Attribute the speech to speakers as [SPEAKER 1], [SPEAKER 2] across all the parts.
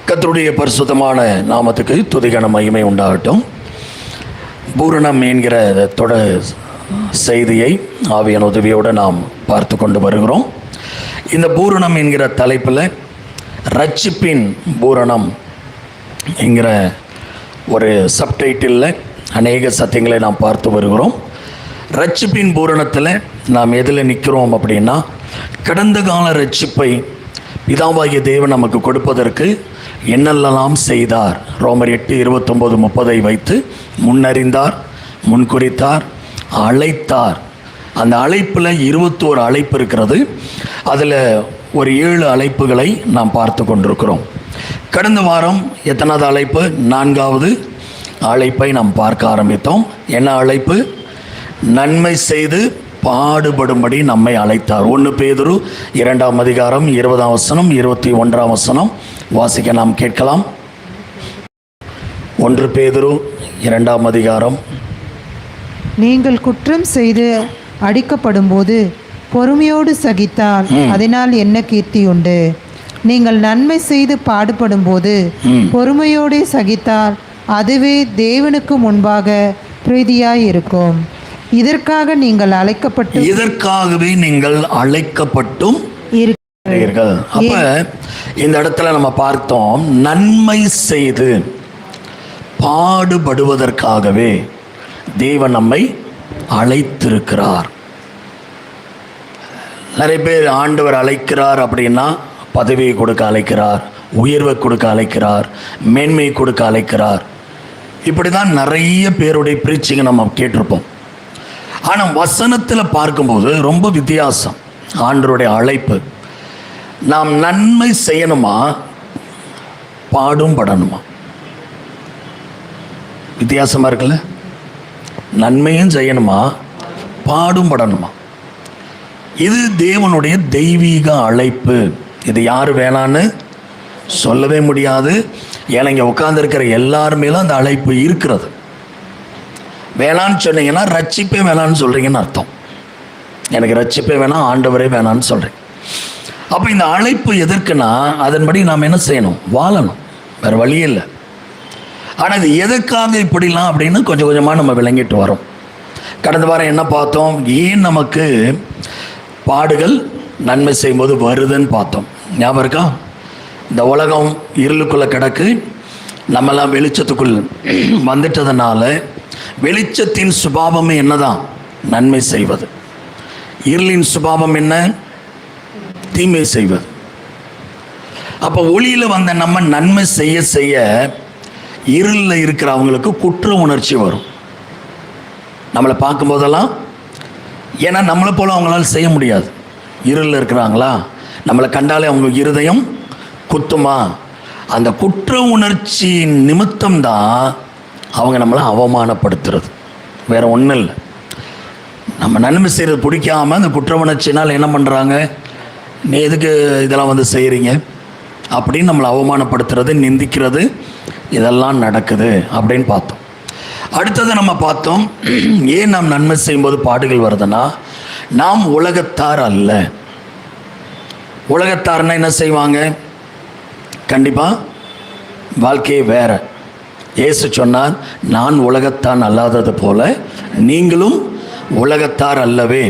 [SPEAKER 1] கர்த்தருடைய பரிசுத்தமான நாமத்துக்கு துதிகன மகிமை உண்டாகட்டும். பூரணம் என்கிற தொடர் செய்தியை ஆவியான உதவியோடு நாம் பார்த்து கொண்டு வருகிறோம். இந்த பூரணம் என்கிற தலைப்பில் ரட்சிப்பின் பூரணம் என்கிற ஒரு சப்டைட்டிலில் அநேக சத்தியங்களை நாம் பார்த்து வருகிறோம். ரட்சிப்பின் பூரணத்தில் நாம் எதில் நிற்கிறோம் அப்படின்னா, கடந்த கால ரட்சிப்பை பிதாவாகிய தேவன் நமக்கு கொடுப்பதற்கு என்னெல்லாம் செய்தார். ரோமர் 8:29-30 வைத்து முன்னறிந்தார், முன்குறித்தார், அழைத்தார். அந்த அழைப்பில் 21 அழைப்பு இருக்கிறது. அதில் ஒரு 7 அழைப்புகளை நாம் பார்த்து கொண்டிருக்கிறோம். கடந்த வாரம் எத்தனாவது அழைப்பு? 4வது அழைப்பை நாம் பார்க்க ஆரம்பித்தோம். என்ன அழைப்பு? நன்மை செய்து பாடுபடும்படி நம்மை அழைத்தார். 1 பேதுரு 2ஆம் அதிகாரம் 20ஆம் வசனம் 21ஆம் வசனம் வாசிக்க நாம் கேட்கலாம். 1 பேதுரு 2ஆம் அதிகாரம்.
[SPEAKER 2] நீங்கள் குற்றம் செய்து அடிக்கப்படும் போது பொறுமையோடு சகித்தால் அதனால் என்ன கீர்த்தி உண்டு? நீங்கள் நன்மை செய்து பாடுபடும் போது பொறுமையோடு சகித்தால் அதுவே தேவனுக்கு முன்பாக பிரீதியாய் இருக்கும். இதற்காகவே நீங்கள் அழைக்கப்பட்டும் இருக்கிறீர்கள். அப்ப இந்த இடத்துல நம்ம பார்த்தோம், நன்மை செய்து பாடுபடுவதற்காகவே தேவன் நம்மை அழைத்திருக்கிறார். நிறைய பேர் ஆண்டவர் அழைக்கிறார் அப்படின்னா பதவியை கொடுக்க அழைக்கிறார், உயர்வை கொடுக்க அழைக்கிறார், மேன்மையை கொடுக்க அழைக்கிறார். இப்படி தான் நிறைய பேருடைய பிரீச்சிங்கை நம்ம கேட்டிருப்போம். ஆனால் வசனத்தில் பார்க்கும்போது ரொம்ப வித்தியாசம். ஆண்டவருடைய அழைப்பு நாம் நன்மை செய்யணுமா, பாடும் படணுமா? வித்தியாசமாக இருக்குல்ல? நன்மையும் செய்யணுமா, பாடும் படணுமா? இது தேவனுடைய தெய்வீக அழைப்பு. இது யார் வேணான்னு சொல்லவே முடியாது. ஏன்னா இங்கே உட்கார்ந்துருக்கிற எல்லாருமேலும் அந்த அழைப்பு இருக்கிறது. வேணான்னு சொன்னீங்கன்னா ரட்சிப்பே வேணான்னு சொல்கிறீங்கன்னு அர்த்தம். எனக்கு ரட்சிப்பே வேணாம், ஆண்டவரே வேணான்னு சொல்கிறேன். அப்போ இந்த அழைப்பு எதற்குன்னா, அதன்படி நாம் என்ன செய்யணும்? வாழணும். வேறு வழியே இல்லை. ஆனால் இது எதற்காக இப்படிலாம் அப்படின்னு கொஞ்சம் கொஞ்சமாக நம்ம விளங்கிட்டு வரோம். கடந்த வாரம் என்ன பார்த்தோம்? ஏன் நமக்கு பாடுகள் நன்மை செய்யும்போது வருதுன்னு பார்த்தோம். ஞாபகம் இருக்கா? இந்த உலகம் இருளுக்குள்ளே கிடக்கு, நம்மெல்லாம் வெளிச்சத்துக்குள் வந்துட்டதுனால வெளிச்சத்தின் சுபாவமே என்னதான்? நன்மை செய்வது. இருளின் சுபாவம் என்ன? தீமை செய்வது. அப்போ ஒளியில் வந்த நம்ம நன்மை செய்ய செய்ய இருளில் இருக்கிற அவங்களுக்கு குற்ற உணர்ச்சி வரும். நம்மளை பார்க்கும்போதெல்லாம், ஏன்னா நம்மளை போல அவங்களால செய்ய முடியாது. இருளில் இருக்கிறாங்களா, நம்மளை கண்டாலே அவங்க இருதயம் குத்துமா? அந்த குற்ற உணர்ச்சி நிமித்தம்தான் அவங்க நம்மளை அவமானப்படுத்துறது. வேறு ஒன்றும் இல்லை. நம்ம நன்மை செய்கிறது பிடிக்காமல் அந்த குற்ற உணர்ச்சினால் என்ன பண்ணுறாங்க? நீ எதுக்கு இதெல்லாம் வந்து செய்கிறீங்க அப்படின்னு நம்மளை அவமானப்படுத்துறது, நிந்திக்கிறது, இதெல்லாம் நடக்குது அப்படின்னு பார்த்தோம். அடுத்தது நம்ம பார்த்தோம், ஏன் நாம் நன்மை செய்யும்போது பாடுகள் வருதுன்னா, நாம் உலகத்தார் அல்ல. உலகத்தார்னா என்ன செய்வாங்க? கண்டிப்பாக வாழ்க்கையே வேற. இயேசு சொன்னார், நான் உலகத்தான் அல்லாதது போல நீங்களும் உலகத்தார் அல்லவே.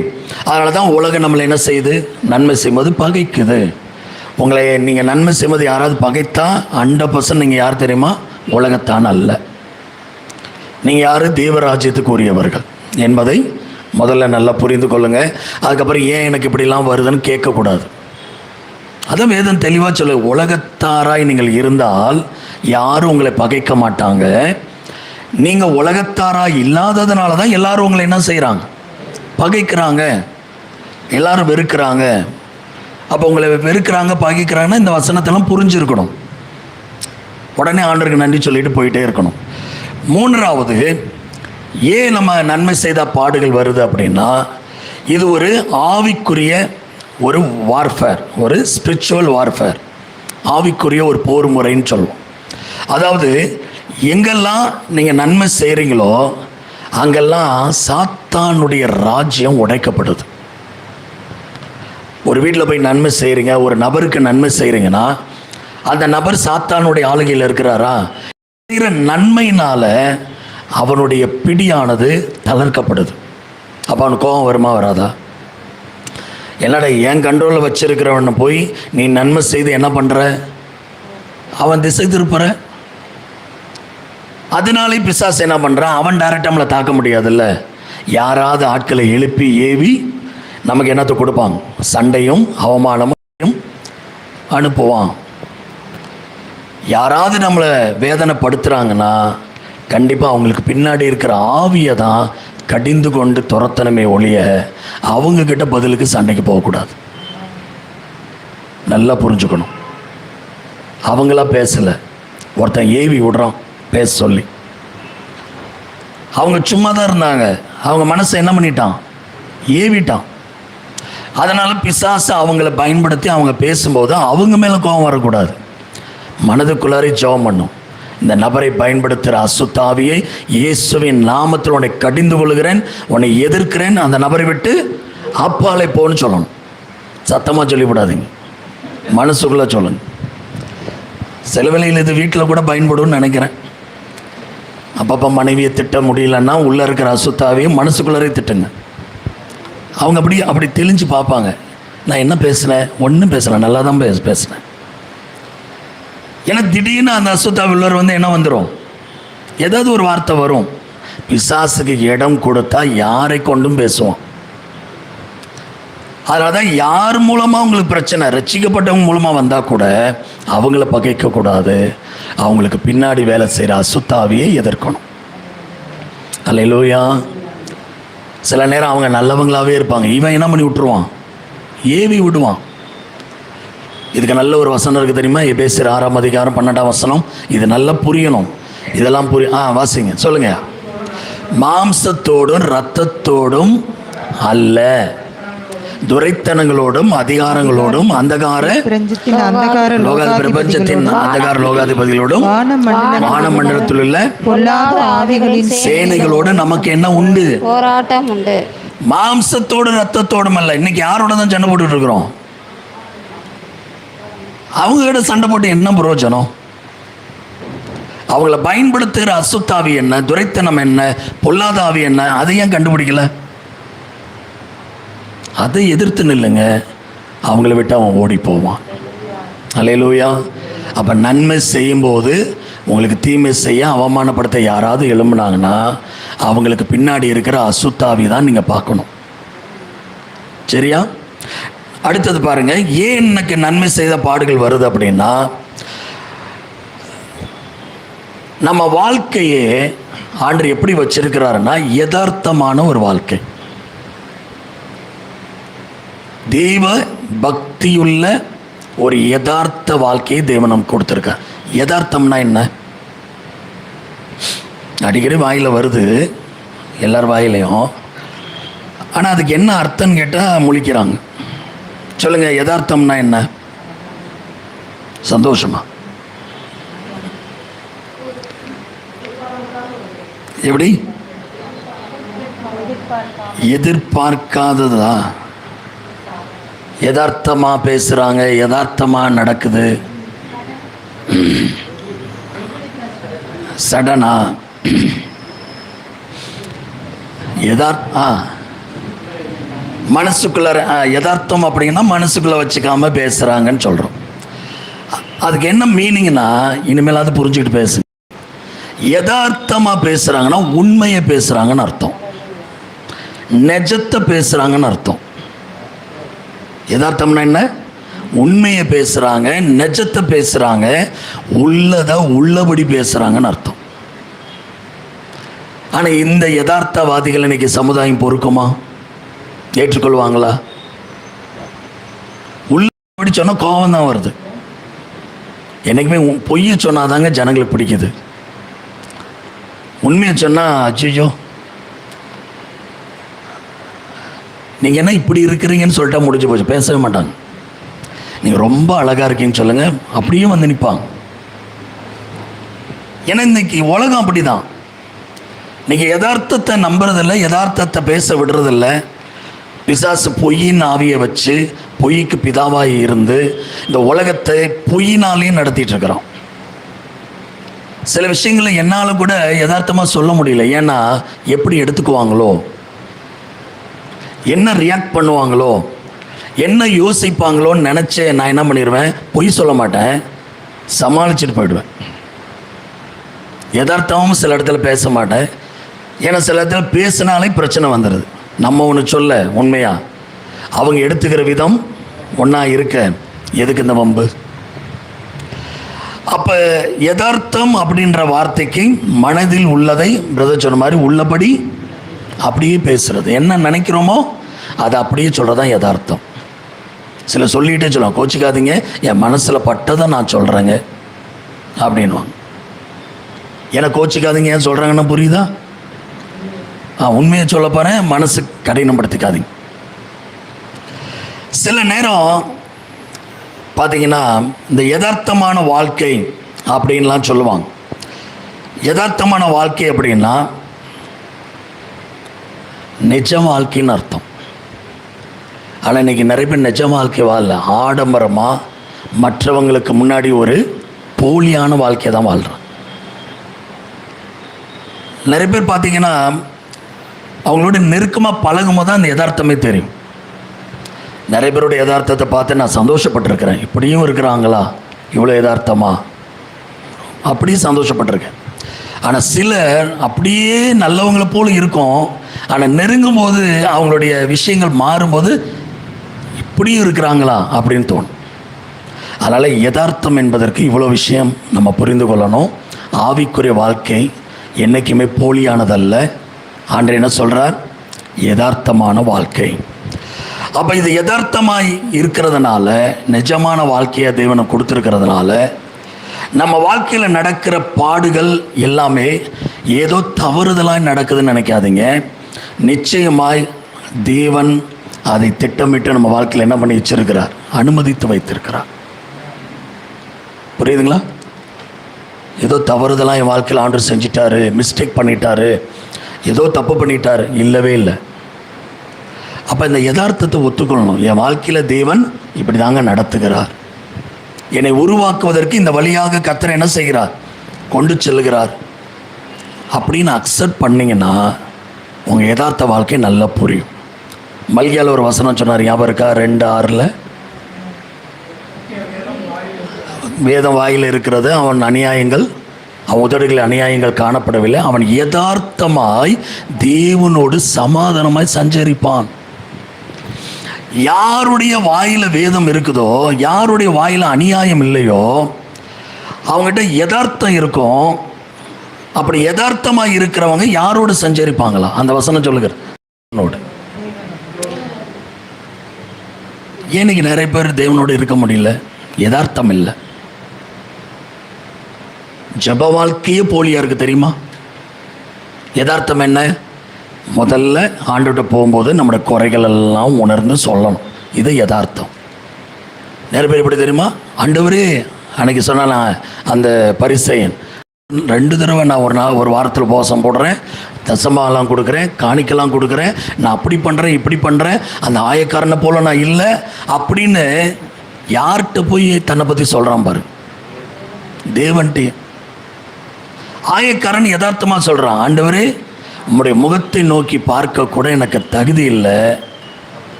[SPEAKER 2] அதனால தான் உலகம் நம்மளை என்ன செய்யுது? நன்மை செய்யும்போது பகைக்குது. உங்களை நீங்கள் நன்மை செய்யும்போது யாராவது பகைத்தா 100% நீங்கள் யார் தெரியுமா? உலகத்தான் அல்ல. நீங்கள் யார்? தேவராஜ்யத்துக்கு உரியவர்கள் என்பதை முதல்ல நல்லா புரிந்து கொள்ளுங்கள். அதுக்கப்புறம் ஏன் எனக்கு இப்படிலாம் வருதுன்னு கேட்கக்கூடாது. அதான் வேதம் தெளிவாக சொல்லு. உலகத்தாராய் நீங்கள் இருந்தால் யாரும் உங்களை பகைக்க மாட்டாங்க. நீங்கள் உலகத்தாராய் இல்லாததுனால தான் எல்லாரும் உங்களை என்ன செய்கிறாங்க? பகைக்கிறாங்க, எல்லாரும் வெறுக்கிறாங்க. அப்போ உங்களை வெறுக்கிறாங்க, பகைக்கிறாங்கன்னா இந்த வசனத்தெல்லாம் புரிஞ்சிருக்கணும். உடனே ஆண்டவருக்கு நன்றி சொல்லிட்டு போயிட்டே இருக்கணும். 3வது, ஏன் நம்ம நன்மை செய்தால் பாடுகள் வருது அப்படின்னா, இது ஒரு ஆவிக்குரிய ஒரு வார்ஃபேர், ஒரு ஸ்பிரிச்சுவல் வார்ஃபேர், ஆவிக்குரிய ஒரு போர் முறைன்னு சொல்லுவோம். அதாவது எங்கெல்லாம் நீங்கள் நன்மை செய்கிறீங்களோ அங்கெல்லாம் சாத்தானுடைய ராஜ்யம் உடைக்கப்படுது. ஒரு வீட்டில் போய் நன்மை செய்கிறீங்க, ஒரு நபருக்கு நன்மை செய்கிறீங்கன்னா அந்த நபர் சாத்தானுடைய ஆளுகையில் இருக்கிறாரா? நன்மையினால அவனுடைய பிடியானது தளர்க்கப்படுது. அப்போ அவனுக்கு கோபம் வருமா வராதா? என்னடா என் கண்ட்ரோலில் வச்சிருக்கிறவனை போய் நீ நன்மை செய்து என்ன பண்ணுற, அவன் திசை திருப்புற. அதனாலே பிசாசு என்ன பண்ணுறான், அவன் டைரக்டாக நம்மளை தாக்க முடியாதுல்ல, யாராவது ஆட்களை எழுப்பி ஏவி நமக்கு என்னத்தை கொடுப்பாங்க, சண்டையும் அவமானமும் அனுப்புவான். யாராவது நம்மளை வேதனைப்படுத்துகிறாங்கன்னா கண்டிப்பாக அவங்களுக்கு பின்னாடி இருக்கிற ஆவியை தான் கடிந்து கொண்டு துரத்தனமே ஒழிய அவங்கக்கிட்ட பதிலுக்கு சண்டைக்கு போகக்கூடாது. நல்லா புரிஞ்சுக்கணும். அவங்களா பேசலை, ஒருத்தன் ஏவி விடுறான் பேச சொல்லி. அவங்க சும்மா தான் இருந்தாங்க, அவங்க மனசை என்ன பண்ணிட்டான், ஏவிட்டான். அதனால் பிசாசு அவங்கள பயன்படுத்தி அவங்க பேசும்போது அவங்க மேலே கோபம் வரக்கூடாது, மனதுக்குள்ளாரே ஜெபம் பண்ணும். இந்த நபரை பயன்படுத்துகிற அசுத்தாவியை இயேசுவின் நாமத்தில் உன்னை கடிந்து கொள்கிறேன், உன்னை எதிர்க்கிறேன், அந்த நபரை விட்டு அப்பாலே போன்னு சொல்லணும். சத்தமாக சொல்லிவிடாதீங்க, மனசுக்குள்ளே சொல்லுங்க. சில வேளையில் இது வீட்டில் கூட பயன்படும்னு நினைக்கிறேன். அப்பப்போ மனைவியை திட்ட முடியலன்னா உள்ளே இருக்கிற அசுத்தாவியை மனசுக்குள்ளே திட்டுங்க. அவங்க அப்படி தெளிஞ்சு பார்ப்பாங்க, நான் என்ன பேசுனேன், ஒன்றும் பேசலை, நல்லா தான் பேசினேன். ஏன்னா திடீர்னு அந்த அசுத்தாவி உள்ளவர் வந்து என்ன வந்துடும், ஏதாவது ஒரு வார்த்தை வரும். பிசாசுக்கு இடம் கொடுத்தா யாரை கொண்டும் பேசுவான். அதனால தான் யார் மூலமாக உங்களுக்கு பிரச்சனை, ரட்சிக்கப்பட்டவங்க மூலமாக வந்தால் கூட அவங்கள பகைக்கக்கூடாது, அவங்களுக்கு பின்னாடி வேலை செய்கிற அசுத்தாவியை எதிர்க்கணும். அல்லேலூயா. சில நேரம் அவங்க நல்லவங்களாகவே இருப்பாங்க, இவன் என்ன பண்ணி விட்டுருவான், ஏவி விடுவான். இதுக்கு நல்ல ஒரு வசனம் இருக்குது தெரியுமா, எபேசியர் 6ஆம் அதிகாரம் 12ஆம் வசனம். இது நல்லா புரியணும், இதெல்லாம் வாசிங்க, சொல்லுங்க. மாம்சத்தோடும் இரத்தத்தோடும் அல்ல, துரைத்தனங்களோடும் அதிகாரங்களோடும் பிரபஞ்சத்தின் அந்தகார லோகாதிபதிகளோடும் வானமண்டலத்தில் உள்ள பொல்லாத ஆவிகளின் சேனைகளோடு நமக்கு என்ன உண்டு, போராட்டம் உண்டு. மாம்சத்தோடு இரத்தத்தோடும் அல்ல. இன்னைக்கு யாரோட தான் சண்டை போட்டுட்டு இருக்கிறோம்? அவங்க கிட்ட சண்டை போட்டு என்ன பிரயோஜனம்? அவங்கள பயன்படுத்துகிற அசுத்தாவி என்ன, துரைத்தனம் என்ன, பொல்லாத ஆவி என்ன, அதை ஏன் கண்டுபிடிக்கல? அதை எதிர்த்து நில்லுங்க, அவங்கள விட்டு அவன் ஓடி போவான். அல்லேலூயா. அப்போ நன்மை செய்யும்போது உங்களுக்கு தீமை செய்ய அவமானப்படுத்த யாராவது எழும்புனாங்கன்னா அவங்களுக்கு பின்னாடி இருக்கிற அசுத்தாவி தான் நீங்கள் பார்க்கணும். சரியா? அடுத்தது பாருங்க, ஏன் எனக்கு நன்மை செய்த பாடுகள் வருது அப்படின்னா, நம்ம வாழ்க்கையே ஆண்டவர் எப்படி வச்சிருக்கிறாருன்னா யதார்த்தமான ஒரு வாழ்க்கை, தெய்வ பக்தியுள்ள ஒரு யதார்த்த வாழ்க்கையை தேவன் நமக்கு கொடுத்துருக்கார். யதார்த்தம்னா என்ன? அடிக்கடி வாயில் வருது எல்லார் வாயிலையும், ஆனால் அதுக்கு என்ன அர்த்தம்னு கேட்டால் முழிக்கிறாங்க. சொல்லுங்க, யதார்த்தம்னா என்ன? சந்தோஷமா? எப்படி? எதிர்பார்க்காததா? யதார்த்தமா பேசுறாங்க, யதார்த்தமா நடக்குது, சடனா மனசுக்குள்ள யதார்த்தம் அப்படின்னா மனசுக்குள்ள வச்சுக்காம பேசுறாங்கன்னு சொல்றோம். அதுக்கு என்ன மீனிங்னா, இனிமேல் அது புரிஞ்சுக்கிட்டு பேசுங்க. யதார்த்தமா பேசுறாங்கன்னா உண்மையை பேசுறாங்கன்னு அர்த்தம், நிஜத்தை பேசுறாங்கன்னு அர்த்தம். யதார்த்தம்னா என்ன? உண்மையை பேசுறாங்க, நிஜத்தை பேசுறாங்க, உள்ளதை உள்ளபடி பேசுறாங்கன்னு அர்த்தம். ஆனா இந்த யதார்த்தவாதிகள் இன்னைக்கு சமுதாயம் பொறுக்குமா? ஏற்றுக்கொள்வாங்களா? உள்ளபடி சொன்னா கோபம் தான் வருது. என்னைக்குமே பொய்ய சொன்னாதாங்க ஜனங்களுக்கு பிடிக்குது. உண்மையை சொன்னா அச்சோ நீங்க என்ன இப்படி இருக்கிறீங்கன்னு சொல்லிட்டா முடிஞ்சு போச்சு, பேசவே மாட்டாங்க. நீங்க ரொம்ப அழகா இருக்கீங்கன்னு சொல்லுங்க, அப்படியே வந்து நிற்பாங்க. ஏன்னா இன்னைக்கு உலகம் அப்படிதான். நீங்க யதார்த்தத்தை நம்புறதில்லை, யதார்த்தத்தை பேச விடுறதில்லை. பிசாசு பொய்யின் ஆவியை வச்சு பொய்க்கு பிதாவாய் இருந்து இந்த உலகத்தை பொய்னாலே நடத்திட்டு இருக்கிறோம். சில விஷயங்களை என்னால் கூட யதார்த்தமாக சொல்ல முடியல. ஏன்னா எப்படி எடுத்துக்குவாங்களோ, என்ன ரியாக்ட் பண்ணுவாங்களோ, என்ன யோசிப்பாங்களோன்னு நினச்சே நான் என்ன பண்ணிடுவேன், பொய் சொல்ல மாட்டேன், சமாளிச்சுட்டு போயிடுவேன். யதார்த்தமும் சில இடத்துல பேச மாட்டேன். ஏன்னா சில இடத்துல பேசினாலே பிரச்சனை வந்துடுது. நம்ம ஒன்று சொல்ல உண்மையா அவங்க எடுத்துக்கிற விதம் ஒன்றா இருக்க எதுக்கு இந்த வம்பு? அப்போ யதார்த்தம் அப்படின்ற வார்த்தைக்கு மனதில் உள்ளதை பிரதர் சொன்ன மாதிரி உள்ளபடி அப்படியே பேசுறது, என்ன நினைக்கிறோமோ அதை அப்படியே சொல்கிறதான் யதார்த்தம். சில சொல்லிகிட்டே சொல்லுவாங்க, கோச்சிக்காதீங்க என் மனசில் பட்டதை நான் சொல்கிறேங்க அப்படின்வாங்க. ஏன்னா கோச்சிக்காதீங்க ஏன் சொல்கிறாங்கன்னு புரியுதா? உண்மையை சொல்ல போகிறேன், மனசு கடினப்படுத்திக்காதீங்க. சில நேரம் பார்த்தீங்கன்னா இந்த யதார்த்தமான வாழ்க்கை அப்படின்லாம் சொல்லுவாங்க. யதார்த்தமான வாழ்க்கை அப்படின்னா நிஜ வாழ்க்கைன்னு அர்த்தம். ஆனால் இன்றைக்கி நிறைய பேர் நிஜ வாழ்க்கை வாழல, ஆடம்பரமாக மற்றவங்களுக்கு முன்னாடி ஒரு போலியான வாழ்க்கையை தான் வாழ்கிறான். நிறைய பேர் பார்த்தீங்கன்னா அவங்களோட நெருக்கமாக பழகும் போது தான் அந்த யதார்த்தமே தெரியும். நிறைய பேரோட யதார்த்தத்தை பார்த்து நான் சந்தோஷப்பட்டிருக்கிறேன், இப்படியும் இருக்கிறாங்களா, இவ்வளோ யதார்த்தமா, அப்படியே சந்தோஷப்பட்டிருக்கேன். ஆனால் சிலர் அப்படியே நல்லவங்களை போல இருக்கும், ஆனால் நெருங்கும் போது அவங்களுடைய விஷயங்கள் மாறும்போது இப்படியும் இருக்கிறாங்களா அப்படின்னு தோணும். அதனால் யதார்த்தம் என்பதற்கு இவ்வளோ விஷயம் நம்ம புரிந்து கொள்ளணும். ஆவிக்குரிய வாழ்க்கை என்றைக்குமே போலியானதல்ல. ஆண்டவர் என்ன சொல்கிறார்? யதார்த்தமான வாழ்க்கை. அப்போ இது யதார்த்தமாய் இருக்கிறதுனால, நிஜமான வாழ்க்கையை தேவனை கொடுத்துருக்கிறதுனால, நம்ம வாழ்க்கையில் நடக்கிற பாடுகள் எல்லாமே ஏதோ தவறுதலாய் நடக்குதுன்னு நினைக்காதீங்க. நிச்சயமாய் தேவன் அதை திட்டமிட்டு நம்ம வாழ்க்கையில் என்ன பண்ணி வச்சிருக்கிறார், அனுமதித்து வைத்திருக்கிறார். புரியுதுங்களா? ஏதோ தவறுதலாக என் வாழ்க்கையில் ஆண்டவர் செஞ்சிட்டாரு, மிஸ்டேக் பண்ணிட்டாரு, ஏதோ தப்பு பண்ணிட்டாரு, இல்லவே இல்லை. அப்போ இந்த யதார்த்தத்தை ஒத்துக்கொள்ளணும். என் வாழ்க்கையில் தேவன் இப்படி தாங்க நடத்துகிறார், என்னை உருவாக்குவதற்கு இந்த வழியாக கர்த்தர் என்ன செய்கிறார், கொண்டு செல்கிறார் அப்படின்னு அக்செப்ட் பண்ணிங்கன்னா உங்கள் யதார்த்த வாழ்க்கை நல்லா புரியும். மல்கியால் ஒரு வசனம் சொன்னார், ஞாபகம் இருக்கா? 2:6 வேதம் வாயில் இருக்கிறது, அவன் அநியாயங்கள், அவன் உதடுகளில் அநியாயங்கள் காணப்படவில்லை, அவன் யதார்த்தமாய் தேவனோடு சமாதானமாய் சஞ்சரிப்பான். யாருடைய வாயில வேதம் இருக்குதோ, யாருடைய வாயில அநியாயம் இல்லையோ, அவங்ககிட்ட யதார்த்தம் இருக்கும். அப்படி யதார்த்தமாக இருக்கிறவங்க யாரோடு சஞ்சரிப்பாங்களா? அந்த வசனம் சொல்லுகிற ஏன்னைக்கு நிறைய பேர் தேவனோடு இருக்க முடியல, யதார்த்தம் இல்லை. ஜப வாழ்க்கையே போலியா இருக்கு தெரியுமா? யதார்த்தம் என்ன? முதல்ல ஆண்டுகிட்ட போகும்போது நம்முடைய குறைகள் எல்லாம் உணர்ந்து சொல்லணும், இது யதார்த்தம். நிறைய பேர் எப்படி தெரியுமா? ஆண்டவரே அன்னைக்கு சொன்னால் அந்த பரிசேயன் 2 தடவை நான் ஒரு வாரத்தில் உபவாசம் போடுறேன், தசமாலாம் கொடுக்குறேன், காணிக்கெல்லாம் கொடுக்குறேன், நான் அப்படி பண்ணுறேன் இப்படி பண்ணுறேன், அந்த ஆயக்காரனை போல் நான் இல்லை அப்படின்னு யார்கிட்ட போய் தன்னை பற்றி சொல்கிறான் பாரு? தேவன்ட்டி. ஆயக்காரன் யதார்த்தமாக சொல்கிறான், ஆண்டவரே உம்முடைய முகத்தை நோக்கி பார்க்க கூட எனக்கு தகுதி இல்லை,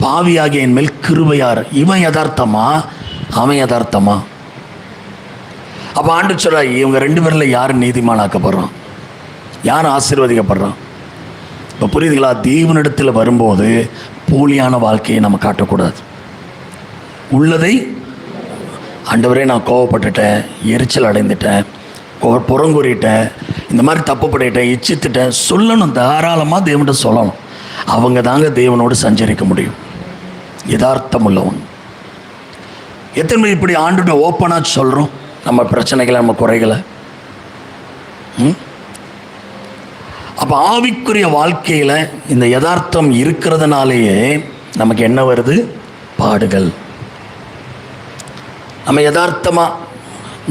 [SPEAKER 2] பாவியாகிய என் மேல் கிருபையார். இவன் யதார்த்தமா, அவன் யதார்த்தமா? அப்போ ஆண்டு சொல்றா, இவங்க 2 பேரில் யார் நீதிமானாக்கப்படுறான், யார் ஆசீர்வதிக்கப்படுறான்? இப்போ புரியுதுங்களா? தேவனிடத்தில் வரும்போது போலியான வாழ்க்கையை நம்ம காட்டக்கூடாது. உள்ளதை, ஆண்டவரே நான் கோவப்பட்டுட்டேன், எரிச்சல் அடைந்துட்டேன், புறங்குறிட்டேன், இந்த மாதிரி தப்பு பண்ணிட்டேன், இச்சித்துட்டேன், சொல்லணும். தாராளமாக தேவன்கிட்ட சொல்லணும். அவங்க தாங்க தேவனோடு சஞ்சரிக்க முடியும், யதார்த்தம் உள்ளவன். எத்தனை பேர் இப்படி ஆண்டுகிட்ட ஓப்பனாக சொல்கிறோம் நம்ம பிரச்சனைகளை, நம்ம குறைகளை? அப்போ ஆவிக்குரிய வாழ்க்கையில் இந்த யதார்த்தம் இருக்கிறதுனாலேயே நமக்கு என்ன வருது? பாடுகள். நம்ம யதார்த்தமாக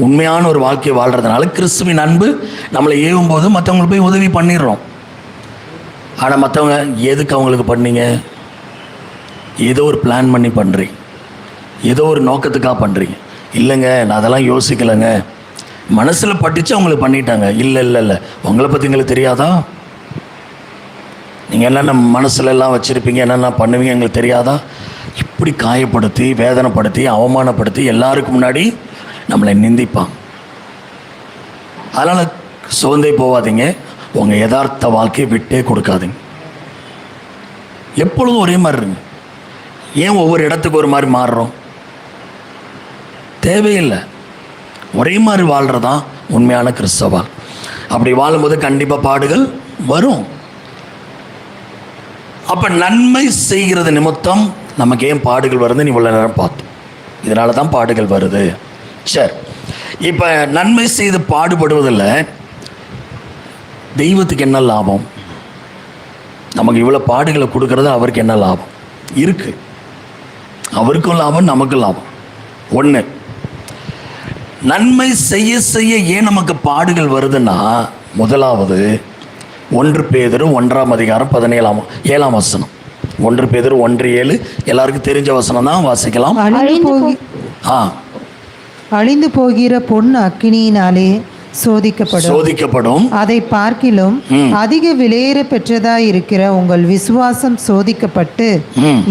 [SPEAKER 2] உண்மையான ஒரு வாழ்க்கையை வாழ்கிறதுனால கிறிஸ்துவின் அன்பு நம்மளை ஏவும் போது மற்றவங்களுக்கு போய் உதவி பண்ணிடுறோம். ஆனால் மற்றவங்க எதுக்கு அவங்களுக்கு பண்ணீங்க, ஏதோ ஒரு பிளான் பண்ணி பண்ணுறீங்க, ஏதோ ஒரு நோக்கத்துக்காக பண்ணுறீங்க. இல்லைங்க நான் அதெல்லாம் யோசிக்கலைங்க, மனசில் பட்டுச்சு அவங்களுக்கு பண்ணிட்டாங்க. இல்லை இல்லை இல்லை, உங்களை பற்றி எங்களுக்கு தெரியாதா? நீங்கள் என்னென்ன மனசுல எல்லாம் வச்சுருப்பீங்க, என்னென்ன பண்ணுவீங்க எங்களுக்கு தெரியாதா? இப்படி காயப்படுத்தி வேதனைப்படுத்தி அவமானப்படுத்தி எல்லாருக்கும் முன்னாடி நம்மளை நிந்திப்பாங்க. அதனால் சோர்ந்தே போகாதீங்க, உங்கள் யதார்த்த வாழ்க்கையை விட்டே கொடுக்காதீங்க. எப்பொழுதும் ஒரே மாதிரி இருங்க. ஏன் ஒவ்வொரு இடத்துக்கு ஒரு மாதிரி மாறுறோம்? தேவையில்லை. ஒரே மாதிரி வாழ்கிறதான் உண்மையான கிறிஸ்தவால். அப்படி வாழும்போது கண்டிப்பாக பாடுகள் வரும். அப்போ நன்மை செய்கிறது நிமித்தம் நமக்கு ஏன் பாடுகள் வருதுன்னு இவ்வளோ நேரம் பார்த்தோம். இதனால தான் பாடுகள் வருது. சரி, இப்போ நன்மை செய்து பாடுபடுவதில் தெய்வத்துக்கு என்ன லாபம்? நமக்கு இவ்வளோ பாடுகளை கொடுக்கறது அவருக்கு என்ன லாபம் இருக்குது? அவருக்கும் லாபம், நமக்கும் லாபம். ஒன்று, நன்மை செய்ய செய்ய ஏன் நமக்கு பாடுகள் வருதுன்னா, முதலாவது 1 பேதுரு 1ஆம் அதிகாரம் 17ஆம் வசனம். 1 பேதுரு 1:7 எல்லாருக்கும் தெரிஞ்ச வசனம் தான், வாசிக்கலாம்.
[SPEAKER 3] அழிந்து போகிற பொன் அக்கினியினாலே சோதிக்கப்படும். அதை பார்க்கிலும் அதிக விலையேற பெற்றதாய் இருக்கிற உங்கள் விசுவாசம் சோதிக்கப்பட்டு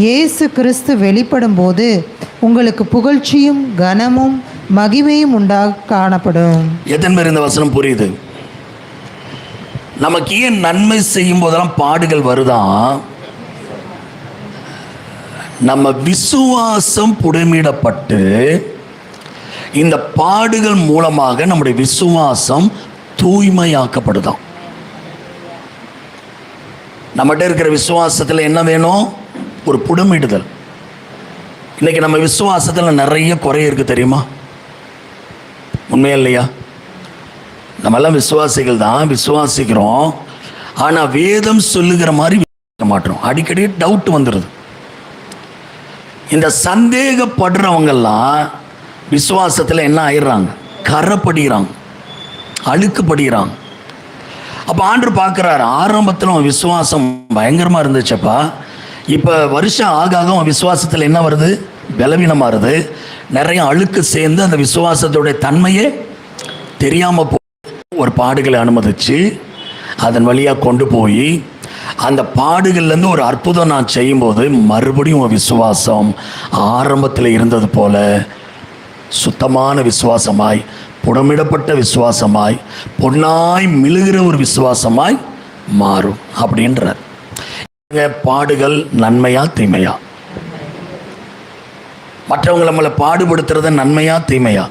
[SPEAKER 3] இயேசு கிறிஸ்து வெளிப்படும் போது உங்களுக்கு புகழ்ச்சியும் கனமும் மகிமையும் உண்டாக காணப்படும்.
[SPEAKER 2] எத்தனை பேர் இந்த வசனம் புரியுது? நமக்கு ஏன் நன்மை செய்யும் போதெல்லாம் பாடுகள் வருதான்? நம்ம விசுவாசம் புடமிடப்பட்டு இந்த பாடுகள் மூலமாக நம்முடைய விசுவாசம் தூய்மையாக்கப்படுதாம். நம்மகிட்ட இருக்கிற விசுவாசத்தில் என்ன வேணும்? ஒரு புடமிடுதல். இன்னைக்கு நம்ம விசுவாசத்தில் நிறைய குறை இருக்கு, தெரியுமா? உண்மையா இல்லையா? நம்மெல்லாம் விசுவாசிகள் தான், விசுவாசிக்கிறோம். ஆனால் வேதம் சொல்லுகிற மாதிரி விசுவாசிக்க மாட்டோம். அடிக்கடி டவுட் வந்துடுது. இந்த சந்தேகப்படுறவங்கெல்லாம் விசுவாசத்தில் என்ன ஆயிடுறாங்க? கரைப்படுகிறாங்க, அழுக்குப்படுகிறாங்க. அப்போ ஆண்டவர் பார்க்குறாரு, ஆரம்பத்தில் அவன் விசுவாசம் பயங்கரமாக இருந்துச்சப்பா, இப்போ வருஷம் ஆக ஆக அவன் விசுவாசத்தில் என்ன வருது? பலவீனமாக வருது. நிறைய அழுக்கு சேர்ந்து அந்த விசுவாசத்தோடைய தன்மையே தெரியாமல் ஒரு பாடுகளை அனுமதிச்சு அதன் வழியாக கொண்டு போய் அந்த பாடுகள்லேருந்து ஒரு அற்புதம் நான் செய்யும்போது மறுபடியும் விசுவாசம் ஆரம்பத்தில் இருந்தது போல சுத்தமான விசுவாசமாய், புடமிடப்பட்ட விசுவாசமாய், பொன்னாய் மிளுகிற ஒரு விசுவாசமாய் மாறும் அப்படின்றார். பாடுகள் நன்மையா தீமையா? மற்றவங்க நம்மளை பாடுபடுத்துறத நன்மையா தீமையா?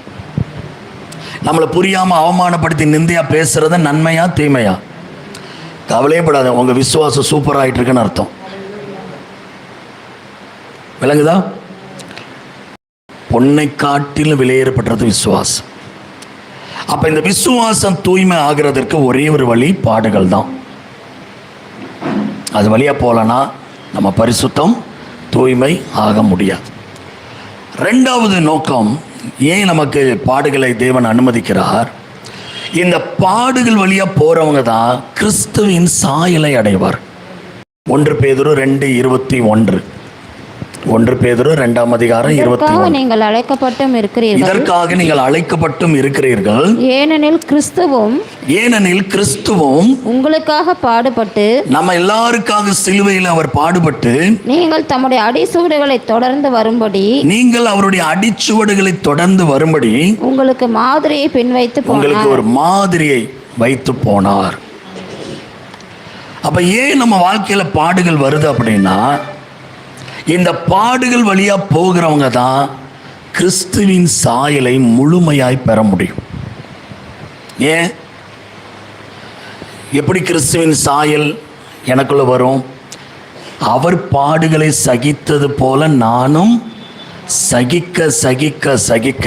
[SPEAKER 2] நம்மளை புரியாமல் அவமானப்படுத்தி நிந்தையா பேசுறத நன்மையா தீமையா? கவலையப்படாத, உங்கள் விசுவாசம் சூப்பர் ஆகிட்டு இருக்குன்னு அர்த்தம். விளங்குதா? பொன்னை காட்டிலும் விலையேறப்பட்டது விசுவாசம். அப்போ இந்த விசுவாசம் தூய்மை ஆகிறதுக்கு ஒரே ஒரு வழி பாடுகள் தான். அது வழியாக போகலன்னா நம்ம பரிசுத்தம் தூய்மை ஆக முடியாது. ரெண்டாவது நோக்கம், ஏன் நமக்கு பாடுகளை தேவன் அனுமதிக்கிறார்? இந்த பாடுகள் வழியாக போகிறவங்க தான் கிறிஸ்துவின் சாயலை அடைவார். 1 பேதுரு 2:21. 1 பேதுரு 2ஆம் அதிகாரம் 21.
[SPEAKER 4] நீங்கள் அழைக்கப்பட்டும் இருக்கிறீர்கள்.
[SPEAKER 2] இதற்காக நீங்கள் அழைக்கப்பட்டும் இருக்கிறீர்கள்.
[SPEAKER 4] ஏனெனில் கிறிஸ்துவும் உங்களுக்காக பாடுபட்டு,
[SPEAKER 2] நம்ம எல்லாருக்காக சிலுவையில் அவர் பாடுபட்டு,
[SPEAKER 4] நீங்கள் தம்முடைய அடிச்சுவடுகளை தொடர்ந்து வரும்படி உங்களுக்கு மாதிரியை பின்வைத்து போனார்.
[SPEAKER 2] உங்களுக்கு ஒரு மாதிரியை வைத்து போனார். அப்ப ஏன் நம்ம வாழ்க்கையில பாடுகள் வருது அப்படின்னா, இந்த பாடுகள் வழியா போகிறவங்க தான் கிறிஸ்துவின் சாயலை முழுமையாய் பெற முடியும். ஏன்? எப்படி கிறிஸ்துவின் சாயல் எனக்குள்ள வரும்? அவர் பாடுகளை சகித்தது போல நானும் சகிக்க சகிக்க சகிக்க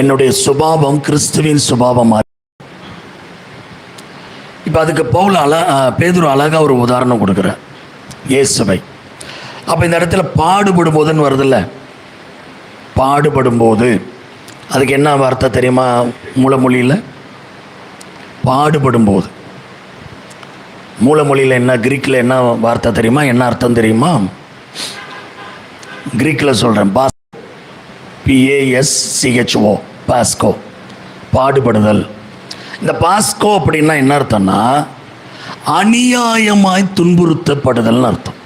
[SPEAKER 2] என்னுடைய சுபாவம் கிறிஸ்துவின் சுபாவமாக. இப்போ அதுக்கு பேதுரு அழகா ஒரு உதாரணம் கொடுக்குறார், இயேசுவை. அப்போ இந்த இடத்துல பாடுபடும் போதுன்னு வருதில்ல, பாடுபடும் போது அதுக்கு என்ன வார்த்தை தெரியுமா? மூலமொழியில் பாடுபடும் போது, மூலமொழியில் என்ன, கிரீக்கில் என்ன வார்த்தை தெரியுமா? என்ன அர்த்தம் தெரியுமா? கிரீக்கில் சொல்கிறேன், PASCHO, பாஸ்கோ, பாடுபடுதல். இந்த பாஸ்கோ அப்படின்னா என்ன அர்த்தம்னா அநியாயமாய் துன்புறுத்தப்படுதல்னு அர்த்தம்.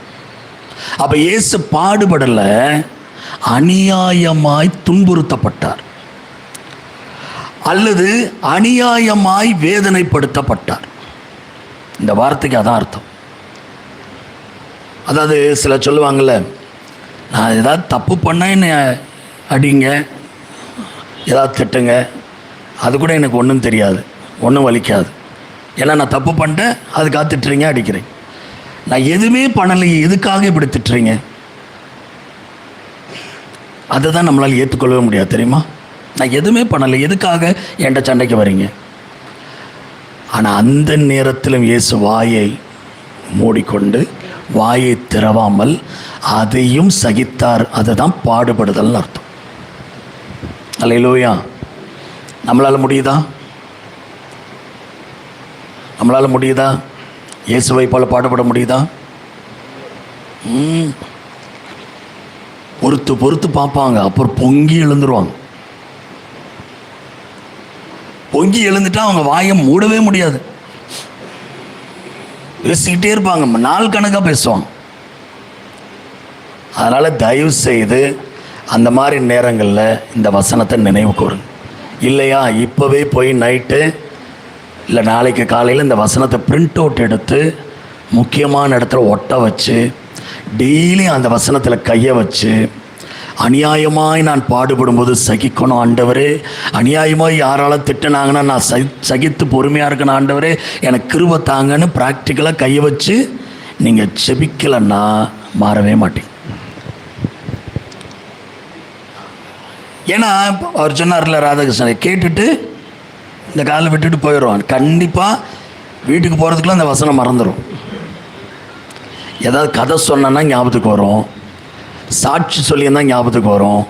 [SPEAKER 2] அப்போ இயேசு பாடுபடலை, அநியாயமாய் துன்புறுத்தப்பட்டார் அல்லது அநியாயமாய் வேதனைப்படுத்தப்பட்டார். இந்த வார்த்தைக்கு அதான் அர்த்தம். அதாவது சில சொல்லுவாங்கள்ல, நான் ஏதாவது தப்பு பண்ணால் என்னை அடிங்க, ஏதாவது திட்டுங்க, அது கூட எனக்கு ஒன்றும் தெரியாது, ஒன்றும் வலிக்காது, ஏன்னா நான் தப்பு பண்ணிட்டேன், அதுக்காக திட்டுறீங்க, அடிக்கிறேன். நான் எதுவுமே பண்ணலையே, எதுக்காக இப்படி திட்டுறீங்க? அதை தான் நம்மளால் ஏற்றுக்கொள்ளவே முடியாது, தெரியுமா? நான் எதுவுமே பண்ணலை, எதுக்காக என்கிட்ட சண்டைக்கு வரீங்க? ஆனால் அந்த நேரத்திலும் இயேசு வாயை மூடிக்கொண்டு, வாயை திறவாமல் அதையும் சகித்தார். அதுதான் பாடுபடுதல்னு அர்த்தம். அல்லேலூயா. நம்மளால் முடியுதா? நம்மளால் முடியுதா? இயேசுவை போல பாடுபட முடியுதா? பொறுத்து பொறுத்து பார்ப்பாங்க, அப்புறம் பொங்கி எழுந்துருவாங்க. பொங்கி எழுந்துட்டா அவங்க வாயை மூடவே முடியாது, பேசிக்கிட்டே இருப்பாங்க, நாள் கணக்காக பேசுவாங்க. அதனால் தயவு செய்து அந்த மாதிரி நேரங்களில் இந்த வசனத்தை நினைவு கூறுங்க. இல்லையா, இப்போவே போய் நைட்டு இல்லை நாளைக்கு காலையில் இந்த வசனத்தை பிரிண்ட் அவுட் எடுத்து முக்கியமான இடத்துல ஒட்ட வச்சு டெய்லி அந்த வசனத்தில் கையை வச்சு, அநியாயமாய் நான் பாடுபடும்போது சகிக்கணும் ஆண்டவரே, அநியாயமாய் யாரால் திட்டினாங்கன்னா நான் சகித்து பொறுமையாக இருக்கணும் ஆண்டவரே, எனக்கு கிருபை தாங்கன்னு ப்ராக்டிக்கலாக கையை வச்சு நீங்கள் செபிக்கலைன்னா மாறவே மாட்டீங்க. ஏன்னா அவர் சொன்னார்ல, ராதாகிருஷ்ணனை கேட்டுட்டு இந்த காலை விட்டுட்டு போயிடுவான். கண்டிப்பாக வீட்டுக்கு போகிறதுக்குள்ள அந்த வசனம் மறந்துடும். ஏதாவது கதை சொன்னா ஞாபகத்துக்கு வரும், சாட்சி சொல்லியிருந்தால் ஞாபகத்துக்கு வரும்,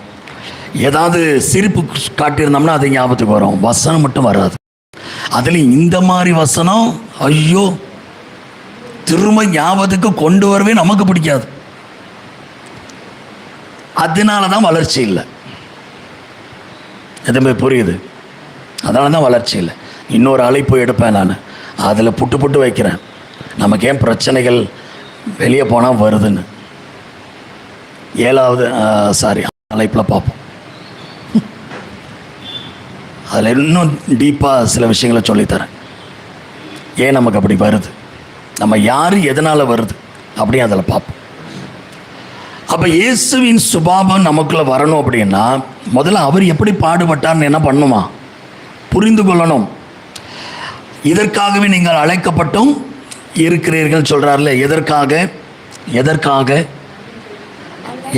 [SPEAKER 2] ஏதாவது சிரிப்பு காட்டியிருந்தோம்னா அது ஞாபகத்துக்கு வரும், வசனம் மட்டும் வராது. அதில் இந்த மாதிரி வசனம் ஐயோ திரும்ப ஞாபகத்துக்கு கொண்டு வரவே நமக்கு பிடிக்காது. அதனால தான் வளர்ச்சி இல்லை. எதுவுமே புரியுது? அதனால தான் வளர்ச்சி இல்லை. இன்னொரு அழைப்பு எடுப்பேன் நான், அதில் புட்டு புட்டு வைக்கிறேன், நமக்கு ஏன் பிரச்சனைகள் வெளியே போனால் வருதுன்னு. 7வது அழைப்பில் பார்ப்போம். அதில் இன்னும் டீப்பாக சில விஷயங்களை சொல்லித்தரேன். ஏன் நமக்கு அப்படி வருது, நம்ம யார் எதனால் வருது அப்படின்னு அதில் பார்ப்போம். அப்போ இயேசுவின் சுபாவம் நமக்குள்ளே வரணும் அப்படின்னா முதல்ல அவர் எப்படி பாடுபட்டார்னு என்ன பண்ணுமா புரிந்து கொள்ளணும். இதற்காகவே நீங்கள் அழைக்கப்பட்டும் இருக்கிறீர்கள் சொல்கிறார்ல. எதற்காக எதற்காக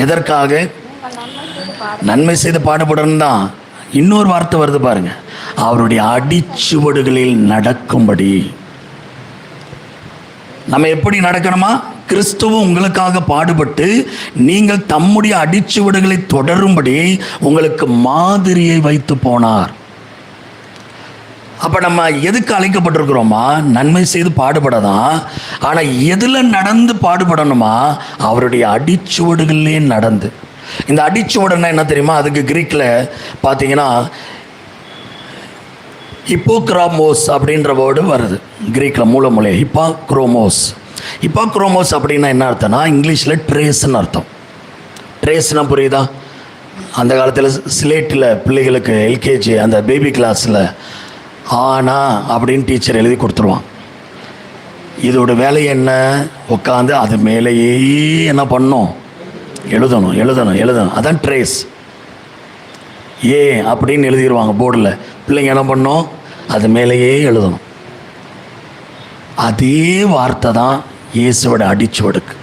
[SPEAKER 2] எதற்காக நன்மை செய்து பாடுபடணும் தான். இன்னொரு வார்த்தை வருது பாருங்க, அவருடைய அடிச்சுவடுகளில் நடக்கும்படி. நம்ம எப்படி நடக்கணுமா? கிறிஸ்துவ உங்களுக்காக பாடுபட்டு நீங்கள் தம்முடைய அடிச்சுவடுகளை தொடரும்படி உங்களுக்கு மாதிரியை வைத்து போனார். அப்போ நம்ம எதுக்கு அழைக்கப்பட்டிருக்கிறோமா? நன்மை செய்து பாடுபடதான். ஆனால் எதில் நடந்து பாடுபடணுமா? அவருடைய அடிச்சுவடுகளிலே நடந்து. இந்த அடிச்சுவடுன்னா என்ன தெரியுமா? அதுக்கு கிரீக்கில் பார்த்தீங்கன்னா ஹிப்போக்ராமோஸ் அப்படின்ற வேர்டு வருது கிரீக்கில், மூலமொழி ஹிப்போக்ரோமோஸ். ஹிப்போக்ரோமோஸ் அப்படின்னா என்ன அர்த்தம்னா இங்கிலீஷில் ட்ரேஸ்ன்னு அர்த்தம். ட்ரேஸ்னால் புரியுதா? அந்த காலத்தில் ஸ்லேட்டில் பிள்ளைகளுக்கு எல்கேஜி அந்த பேபி கிளாஸில் ஆனா அப்படின்னு டீச்சர் எழுதி கொடுத்துருவான். இதோட வேலை என்ன? உட்காந்து அது மேலேயே என்ன பண்ணணும்? எழுதணும் எழுதணும் எழுதணும். அதான் ட்ரேஸ். ஏ அப்படின்னு எழுதிடுவாங்க போர்டில். பிள்ளைங்க என்ன பண்ணணும்? அது மேலேயே எழுதணும். அதே வார்த்தை தான் இயேசுவோட அடிச்சுவடுக்கு.